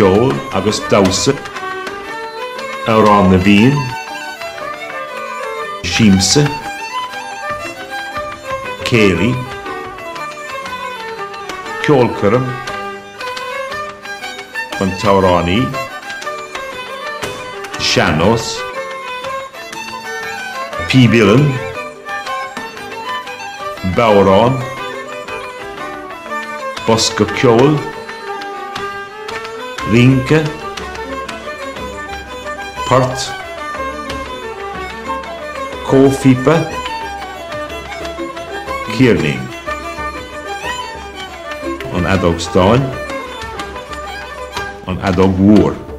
ceol agus dawsa arán na bhíon, síimsa, céalaí, ceolcuireann, an tauránaí, seanos, píbilan, bárán, bosca ceol, rínca, part, cófipa, cíirling, an adóg stáin, an adóg mhór.